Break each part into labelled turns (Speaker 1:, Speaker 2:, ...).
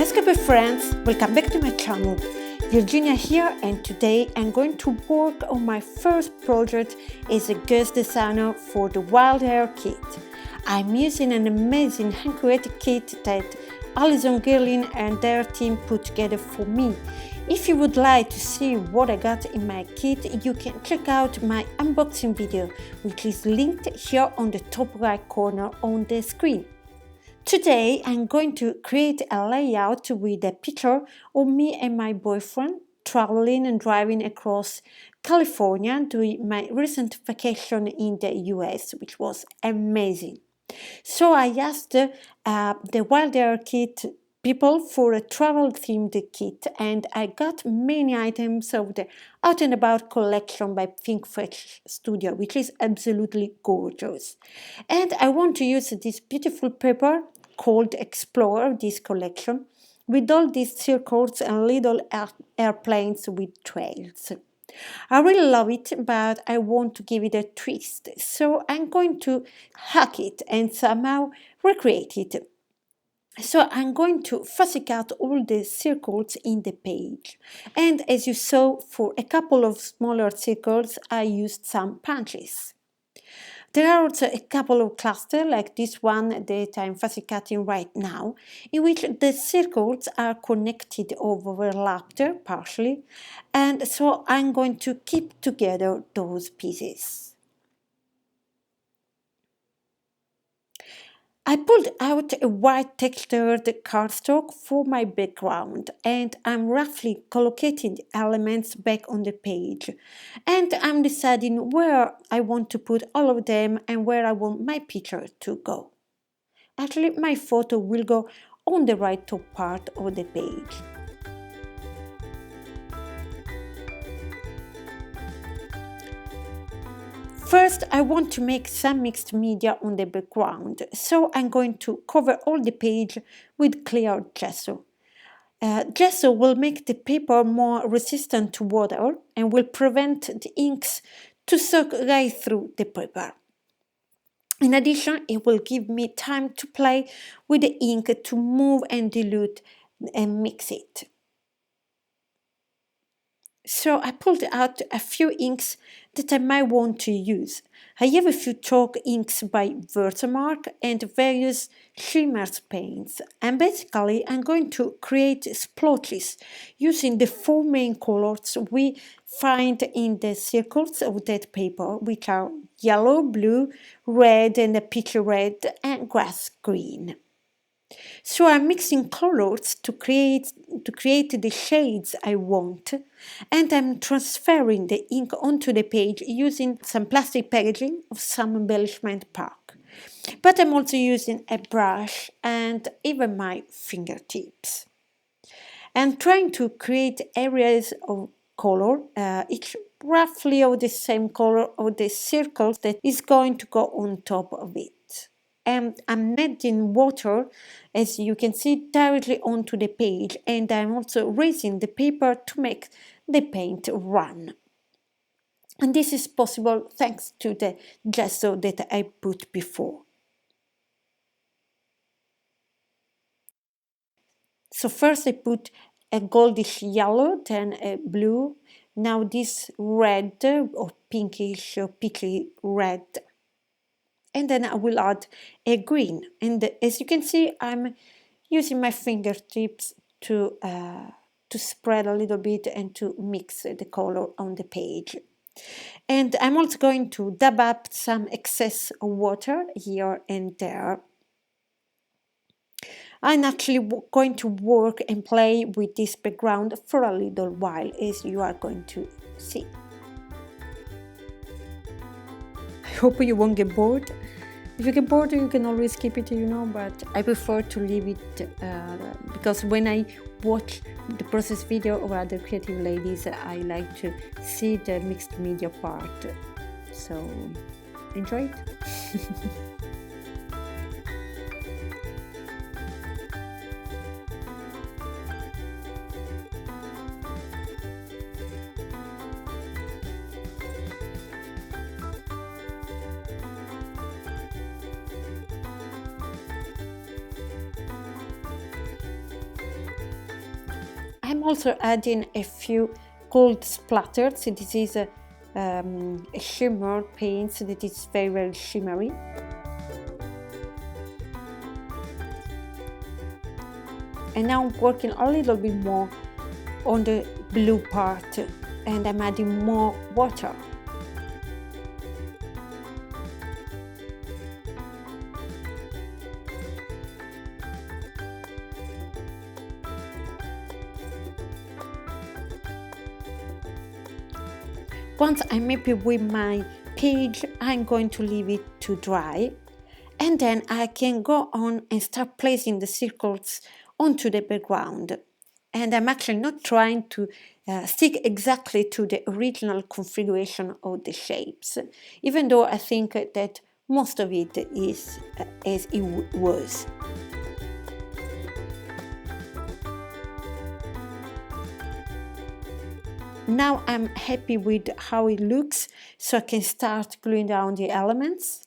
Speaker 1: Hello friends, welcome back to my channel. Virginia here, and today I'm going to work on my first project as a guest designer for the WILD HARE KIT. I'm using an amazing hand-curate kit that Alison and their team put together for me. If you would like to see what I got in my kit, you can check out my unboxing video, which is linked here on the top right corner on the screen. Today I'm going to create a layout with a picture of me and my boyfriend traveling and driving across California during my recent vacation in the US, which was amazing. So I asked the WILD HARE KIT people for a travel themed kit, and I got many items of the Out and About collection by Pinkfresh Studio, which is absolutely gorgeous. And I want to use this beautiful paper called Explorer, this collection, with all these circles and little airplanes with trails. I really love it, but I want to give it a twist, so I'm going to hack it and somehow recreate it. So I'm going to fussy cut all the circles in the page, and as you saw, for a couple of smaller circles I used some punches. There are also a couple of clusters like this one that I'm fussy cutting right now, in which the circles are connected or overlapped partially, and so I'm going to keep together those pieces. I pulled out a white textured cardstock for my background, and I'm roughly collocating the elements back on the page, and I'm deciding where I want to put all of them and where I want my picture to go. Actually, my photo will go on the right top part of the page. First, I want to make some mixed media on the background, so I'm going to cover all the page with clear gesso. Gesso will make the paper more resistant to water and will prevent the inks to soak right through the paper. In addition, it will give me time to play with the ink to move and dilute and mix it. So I pulled out a few inks that I might want to use. I have a few chalk inks by Versamark and various shimmer paints, and basically I'm going to create splotches using the four main colors we find in the circles of that paper, which are yellow, blue, red, and a peachy red, and grass green. So I'm mixing colors to create the shades I want, and I'm transferring the ink onto the page using some plastic packaging of some embellishment pack. But I'm also using a brush and even my fingertips. I'm trying to create areas of color, each roughly of the same color of the circle that is going to go on top of it. And I'm adding water, as you can see, directly onto the page, and I'm also raising the paper to make the paint run. And this is possible thanks to the gesso that I put before. So first I put a goldish yellow, then a blue, now this red or pinkish or peachy red. And then I will add a green, and as you can see I'm using my fingertips to spread a little bit and to mix the color on the page. And I'm also going to dab up some excess of water here and there. I'm actually going to work and play with this background for a little while, as you are going to see. I hope you won't get bored. If you get bored, you can always skip it, but I prefer to leave it because when I watch the process video of other creative ladies, I like to see the mixed media part. So enjoy it. I'm also adding a few gold splatters. This is a shimmer paint that is very shimmery. And now I'm working a little bit more on the blue part, and I'm adding more water. Once I'm happy with my page, I'm going to leave it to dry, and then I can go on and start placing the circles onto the background. And I'm actually not trying to stick exactly to the original configuration of the shapes, even though I think that most of it is as it was. Now I'm happy with how it looks, so I can start gluing down the elements,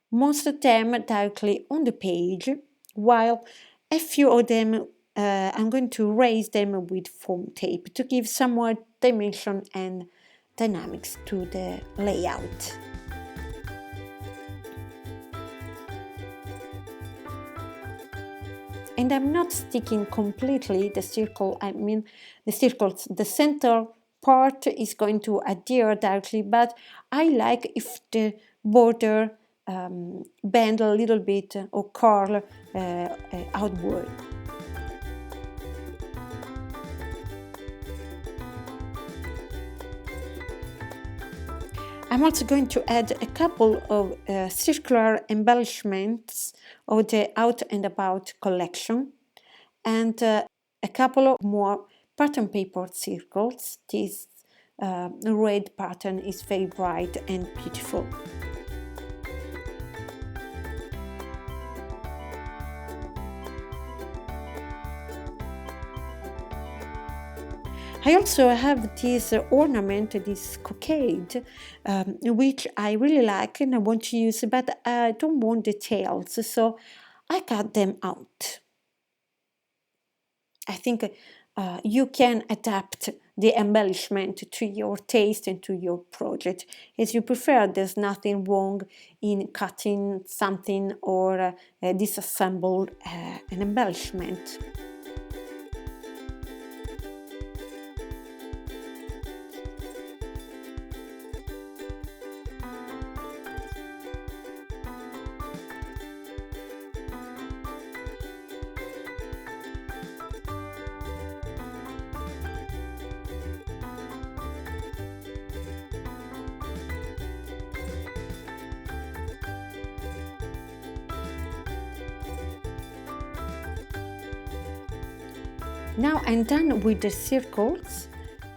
Speaker 1: most of them directly on the page, while a few of them I'm going to raise them with foam tape to give some more dimension and dynamics to the layout. And I'm not sticking completely the circle, the circles, the center part is going to adhere directly, but I like if the border bend a little bit or curl outward. I'm also going to add a couple of circular embellishments of the Out and About collection, and a couple of more pattern paper circles. This red pattern is very bright and beautiful. I also have this ornament, this cockade, which I really like and I want to use, but I don't want the tails, so I cut them out. I think you can adapt the embellishment to your taste and to your project as you prefer. There's nothing wrong in cutting something or disassemble an embellishment. Now I'm done with the circles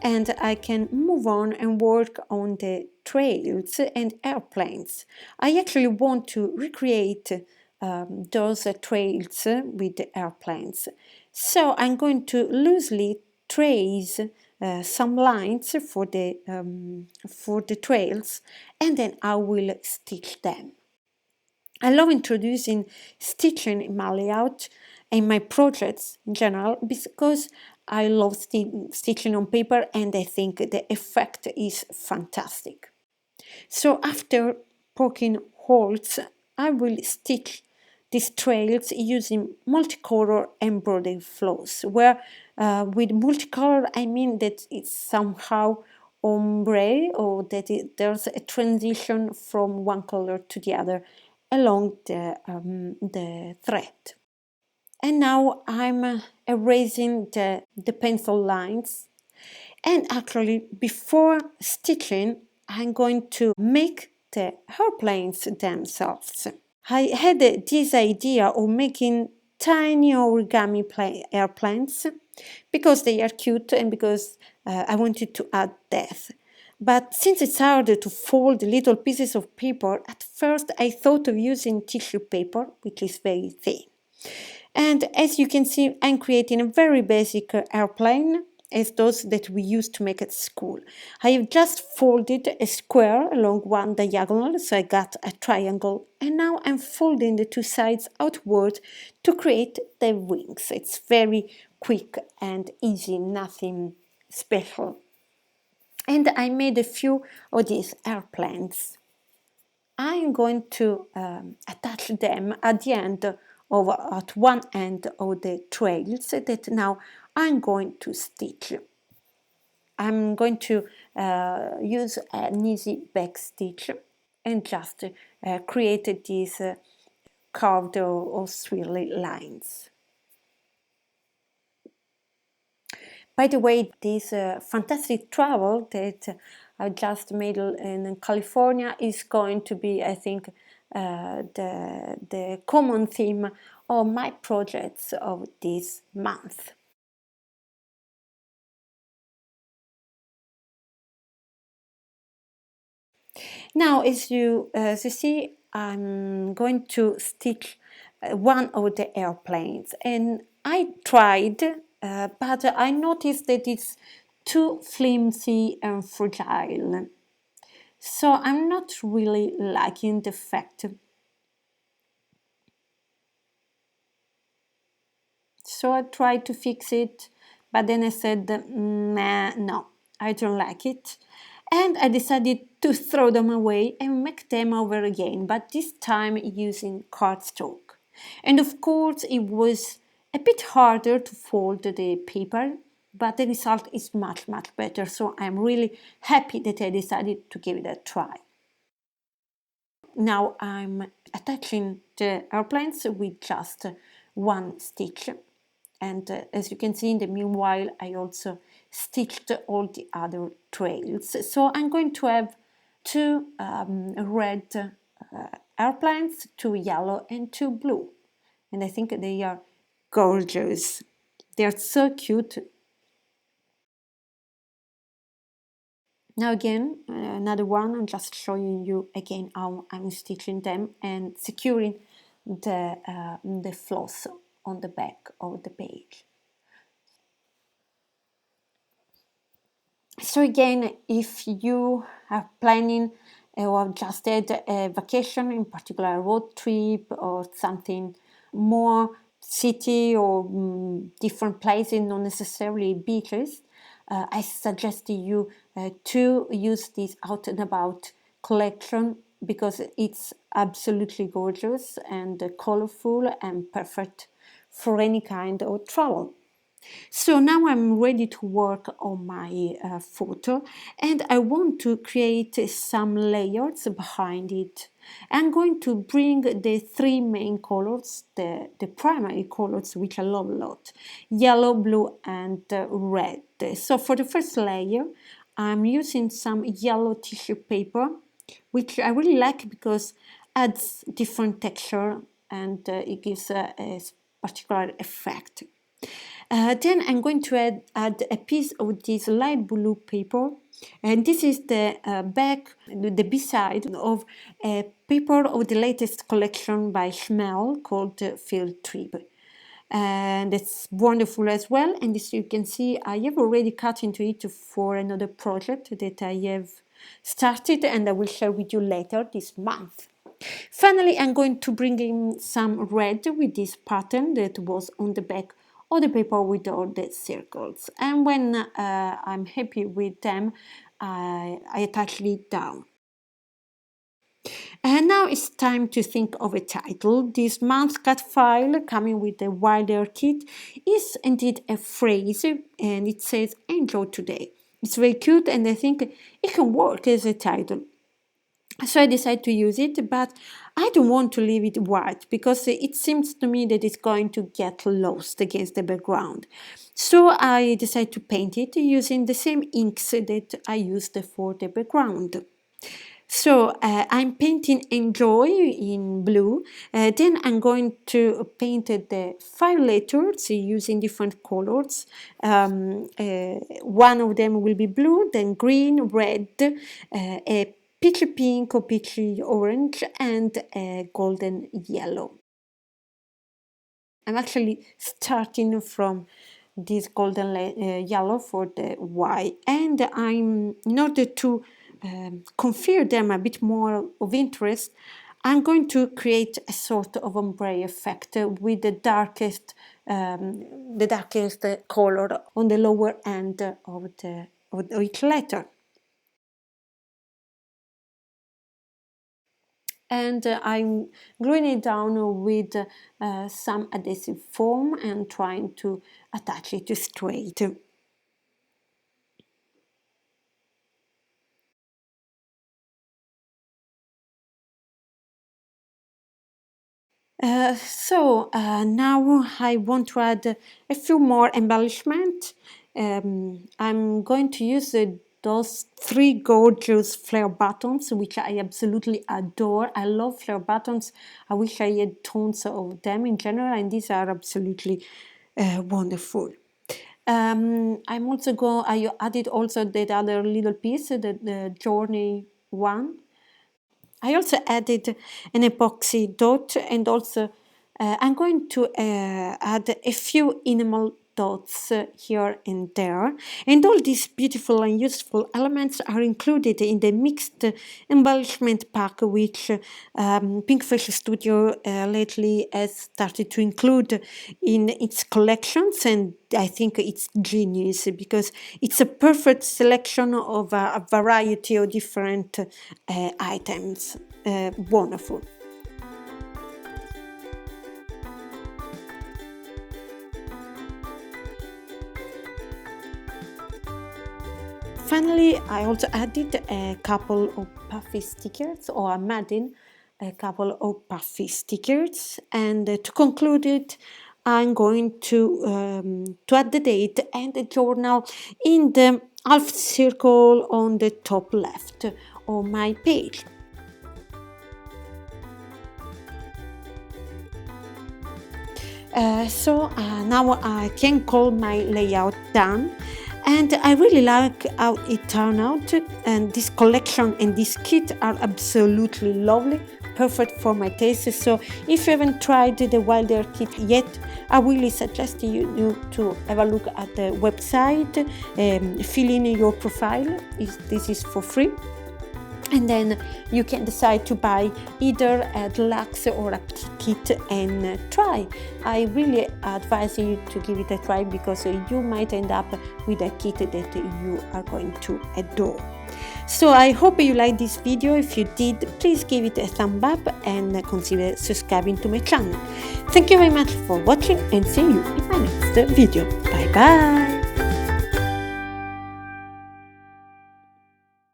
Speaker 1: and I can move on and work on the trails and airplanes. I actually want to recreate those trails with the airplanes. So I'm going to loosely trace some lines for the trails, and then I will stitch them. I love introducing stitching in my layout and my projects in general because I love stitching on paper and I think the effect is fantastic. So after poking holes, I will stitch these trails using multicolour embroidery floss, where with multicolour I mean that it's somehow ombre, or that there's a transition from one color to the other along the thread. And now I'm erasing the pencil lines, and actually before stitching I'm going to make the airplanes themselves. I had this idea of making tiny origami airplanes because they are cute and because I wanted to add depth. But since it's harder to fold little pieces of paper, at first I thought of using tissue paper, which is very thin. And as you can see, I'm creating a very basic airplane, as those that we used to make at school. I have just folded a square along one diagonal, so I got a triangle, and now I'm folding the two sides outward to create the wings. It's very quick and easy, nothing special. And I made a few of these airplanes. I'm going to attach them at the end of at one end of the trails that now I'm going to stitch. I'm going to use an easy back stitch and just create these curved or swirly lines. By the way, this fantastic travel that I just made in California is going to be, I think, the common theme of my projects of this month. Now, as you see, I'm going to stitch one of the airplanes, and I tried, but I noticed that it's too flimsy and fragile. So I'm not really liking the fact. So I tried to fix it, but then I said, nah, no, I don't like it. And I decided to throw them away and make them over again, but this time using cardstock. And of course, it was a bit harder to fold the paper, but the result is much, much better. So I'm really happy that I decided to give it a try. Now I'm attaching the airplanes with just one stitch, and as you can see, in the meanwhile I also stitched all the other trails. So I'm going to have two red airplanes, two yellow and two blue, and I think they are gorgeous. They are so cute. Now again, another one, I'm just showing you again how I'm stitching them and securing the floss on the back of the page. So again, if you are planning or have just had a vacation, in particular a road trip or something more city or different places, not necessarily beaches, I suggest you to use this out and about collection because it's absolutely gorgeous and colorful and perfect for any kind of travel. So now I'm ready to work on my photo, and I want to create some layers behind it. I'm going to bring the three main colors, the primary colors, which I love a lot: yellow, blue and red. So for the first layer, I'm using some yellow tissue paper, which I really like because adds different texture and it gives a particular effect. Then I'm going to add a piece of this light blue paper, and this is the back, the B-side of a paper of the latest collection by Schmel called Field Trip. And it's wonderful as well, and as you can see, I have already cut into it for another project that I have started and I will share with you later this month. Finally, I'm going to bring in some red with this pattern that was on the back of the paper with all the circles. And when I'm happy with them, I attach it down. And now it's time to think of a title. This month's cut file, coming with the WILD HARE Kit, is indeed a phrase, and it says "Enjoy today." It's very cute, and I think it can work as a title. So I decided to use it, but I don't want to leave it white because it seems to me that it's going to get lost against the background. So I decided to paint it using the same inks that I used for the background. So I'm painting Enjoy in blue, then I'm going to paint the 5 letters using different colors. One of them will be blue, then green, red, a peachy pink or peachy orange, and a golden yellow. I'm actually starting from this golden yellow for the Y, and in order to confer them a bit more of interest, I'm going to create a sort of ombre effect with the darkest color on the lower end of each letter. And I'm gluing it down with some adhesive foam and trying to attach it straight. Now I want to add a few more embellishment. I'm going to use those 3 gorgeous flare buttons, which I absolutely adore. I love flare buttons. I wish I had tons of them in general, and these are absolutely wonderful. I added also that other little piece, the journey one. I also added an epoxy dot, and also I'm going to add a few enamel dots here and there, and all these beautiful and useful elements are included in the mixed embellishment pack which Pinkfresh Studio lately has started to include in its collections, and I think it's genius because it's a perfect selection of a variety of different items. Wonderful. Finally, I also added a couple of puffy stickers, or I'm adding a couple of puffy stickers, and to conclude it, I'm going to add the date and the journal in the half circle on the top left of my page. Now I can call my layout done, and I really like how it turned out, and this collection and this kit are absolutely lovely, perfect for my taste. So if you haven't tried the WILD HARE kit yet, I really suggest you to have a look at the website, fill in your profile. This is for free. And then you can decide to buy either a deluxe or a kit and try. I really advise you to give it a try because you might end up with a kit that you are going to adore. So I hope you liked this video. If you did, please give it a thumb up and consider subscribing to my channel. Thank you very much for watching, and see you in my next video. Bye bye!